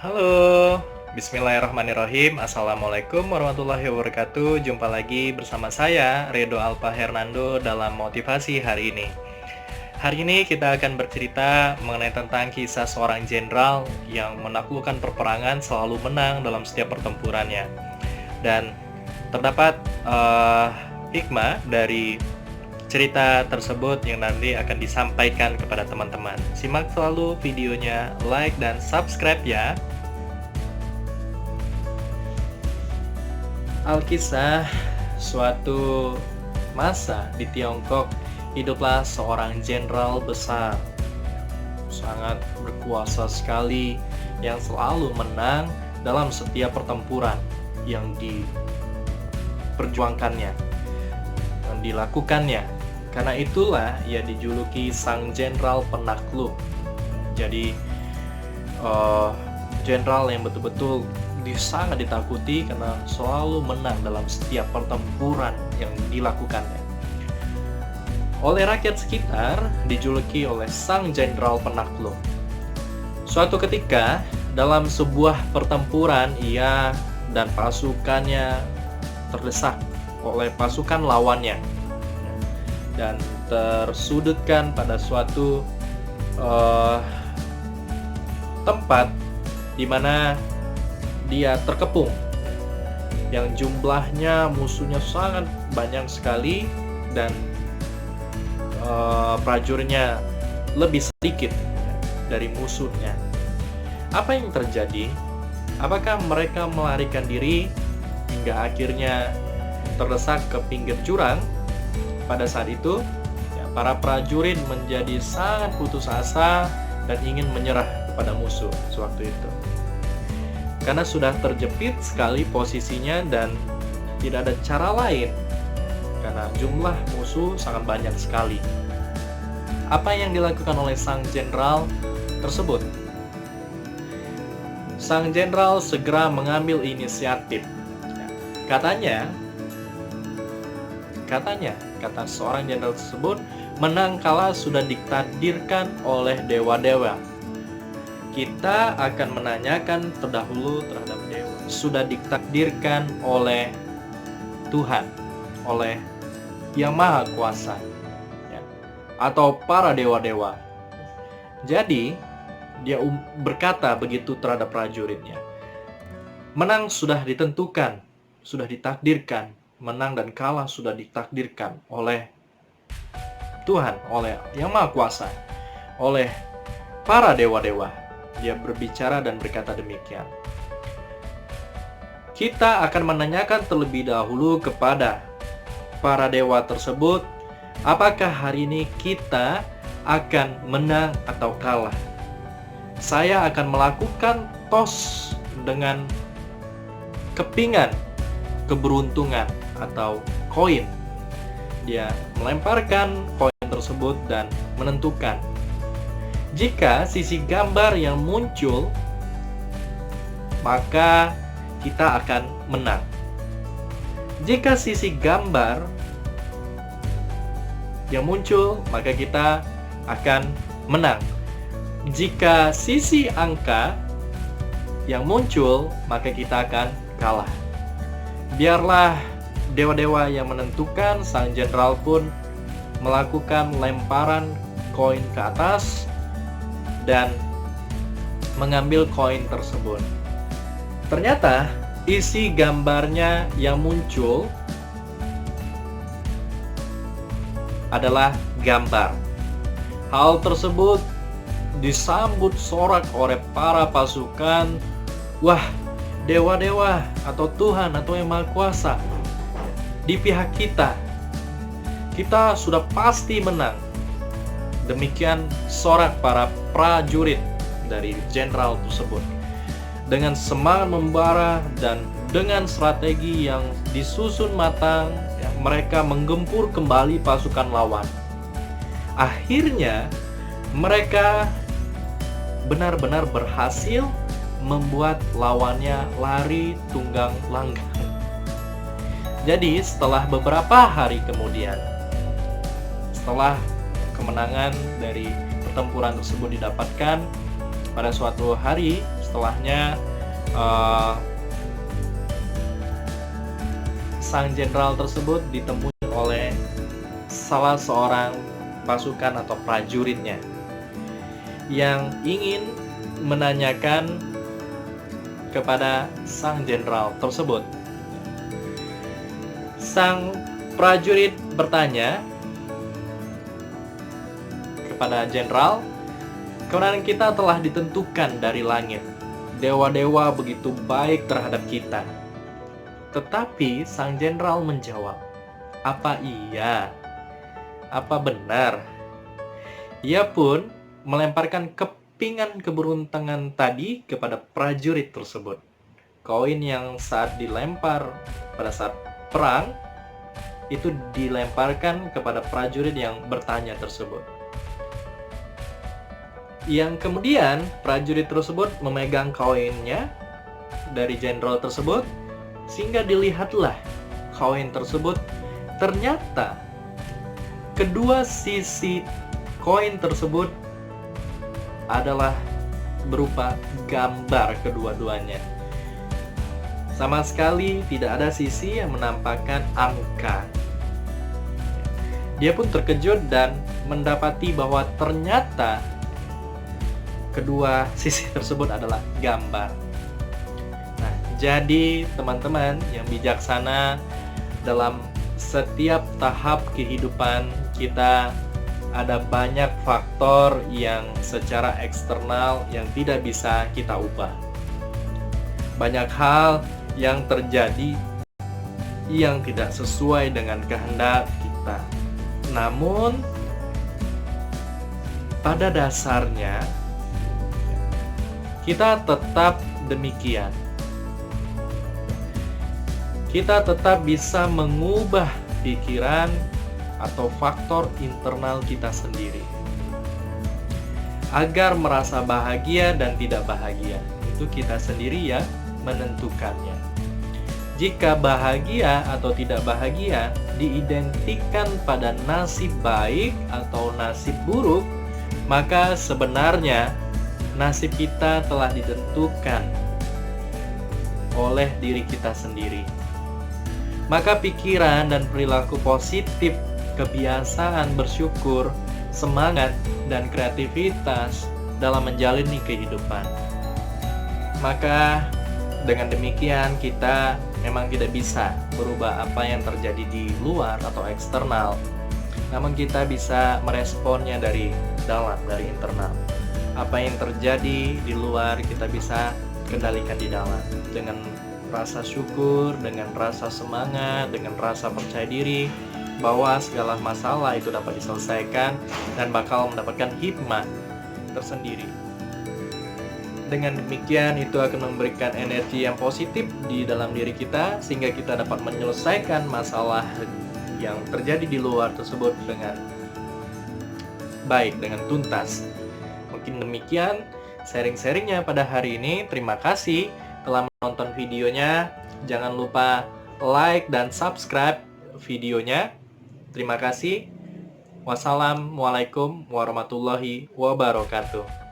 Halo, Bismillahirrahmanirrahim. Assalamualaikum warahmatullahi wabarakatuh. Jumpa lagi bersama saya, Redo Alpa Hernando, dalam motivasi hari ini. Hari ini kita akan bercerita mengenai tentang kisah seorang jenderal yang menaklukkan peperangan, selalu menang dalam setiap pertempurannya. Dan terdapat hikmah dari cerita tersebut yang nanti akan disampaikan kepada teman-teman. Simak selalu videonya, like dan subscribe ya. Alkisah, suatu masa di Tiongkok hiduplah seorang jenderal besar, sangat berkuasa sekali, yang selalu menang dalam setiap pertempuran yang diperjuangkannya, yang dilakukannya. Karena itulah ia dijuluki sang jenderal penakluk. Jadi jenderal yang betul-betul sangat ditakuti karena selalu menang dalam setiap pertempuran yang dilakukannya. Oleh rakyat sekitar dijuluki oleh sang jenderal penakluk. Suatu ketika dalam sebuah pertempuran ia dan pasukannya terdesak oleh pasukan lawannya dan tersudutkan pada suatu tempat di mana dia terkepung, yang jumlahnya musuhnya sangat banyak sekali dan prajuritnya lebih sedikit dari musuhnya. Apa yang terjadi? Apakah mereka melarikan diri hingga akhirnya terdesak ke pinggir jurang? Pada saat itu, para prajurit menjadi sangat putus asa dan ingin menyerah kepada musuh sewaktu itu. Karena sudah terjepit sekali posisinya dan tidak ada cara lain, karena jumlah musuh sangat banyak sekali. Apa yang dilakukan oleh sang jenderal tersebut? Sang jenderal segera mengambil inisiatif. Kata seorang jenderal tersebut, menang kalah sudah ditakdirkan oleh dewa-dewa. Kita akan menanyakan terdahulu terhadap dewa. Sudah ditakdirkan oleh Tuhan, oleh Yang Maha Kuasa, ya, atau para dewa-dewa. Jadi dia berkata begitu terhadap prajuritnya. Menang sudah ditentukan, sudah ditakdirkan. Menang dan kalah sudah ditakdirkan oleh Tuhan, oleh Yang Maha Kuasa, oleh para dewa-dewa. Dia berbicara dan berkata demikian. Kita akan menanyakan terlebih dahulu kepada para dewa tersebut, apakah hari ini kita akan menang atau kalah. Saya akan melakukan tos dengan kepingan keberuntungan atau koin. Dia melemparkan koin tersebut dan menentukan. Jika sisi gambar yang muncul, maka kita akan menang. Jika sisi gambar yang muncul, maka kita akan menang. Jika sisi angka yang muncul, maka kita akan kalah. Biarlah dewa-dewa yang menentukan. Sang jenderal pun melakukan lemparan koin ke atas dan mengambil koin tersebut. Ternyata isi gambarnya yang muncul adalah gambar. Hal tersebut disambut sorak oleh para pasukan. Wah, dewa-dewa atau Tuhan atau Yang Maha Kuasa di pihak kita. Kita sudah pasti menang. Demikian sorak para prajurit dari jenderal tersebut. Dengan semangat membara dan dengan strategi yang disusun matang, mereka menggempur kembali pasukan lawan. Akhirnya mereka benar-benar berhasil membuat lawannya lari tunggang langgang. Jadi setelah beberapa hari kemudian, setelah kemenangan dari pertempuran tersebut didapatkan, pada suatu hari setelahnya sang jenderal tersebut ditemui oleh salah seorang pasukan atau prajuritnya yang ingin menanyakan kepada sang jenderal tersebut. Sang prajurit bertanya kepada jenderal, "Kemenangan kita telah ditentukan dari langit. Dewa-dewa begitu baik terhadap kita." Tetapi sang jenderal menjawab, "Apa iya? Apa benar?" Ia pun melemparkan kepingan keberuntungan tadi kepada prajurit tersebut. Koin yang saat dilempar pada saat perang itu dilemparkan kepada prajurit yang bertanya tersebut. Yang kemudian prajurit tersebut memegang koinnya dari jenderal tersebut, sehingga dilihatlah koin tersebut. Ternyata kedua sisi koin tersebut adalah berupa gambar kedua-duanya. Sama sekali tidak ada sisi yang menampakkan angka. Dia pun terkejut dan mendapati bahwa ternyata kedua sisi tersebut adalah gambar. Nah, jadi teman-teman yang bijaksana, dalam setiap tahap kehidupan kita ada banyak faktor yang secara eksternal yang tidak bisa kita ubah. Banyak hal yang terjadi yang tidak sesuai dengan kehendak kita. Namun pada dasarnya kita tetap demikian. Kita tetap bisa mengubah pikiran atau faktor internal kita sendiri agar merasa bahagia dan tidak bahagia. Itu kita sendiri yang menentukannya. Jika bahagia atau tidak bahagia diidentikan pada nasib baik atau nasib buruk, maka sebenarnya nasib kita telah ditentukan oleh diri kita sendiri. Maka pikiran dan perilaku positif, kebiasaan bersyukur, semangat, dan kreativitas dalam menjalani kehidupan. Maka dengan demikian kita memang tidak bisa berubah apa yang terjadi di luar atau eksternal, namun kita bisa meresponnya dari dalam, dari internal. Apa yang terjadi di luar kita bisa kendalikan di dalam dengan rasa syukur, dengan rasa semangat, dengan rasa percaya diri bahwa segala masalah itu dapat diselesaikan dan bakal mendapatkan hikmah tersendiri. Dengan demikian itu akan memberikan energi yang positif di dalam diri kita sehingga kita dapat menyelesaikan masalah yang terjadi di luar tersebut dengan baik, dengan tuntas. Mungkin demikian sharing-sharingnya pada hari ini. Terima kasih telah menonton videonya. Jangan lupa like dan subscribe videonya. Terima kasih. Wassalamualaikum warahmatullahi wabarakatuh.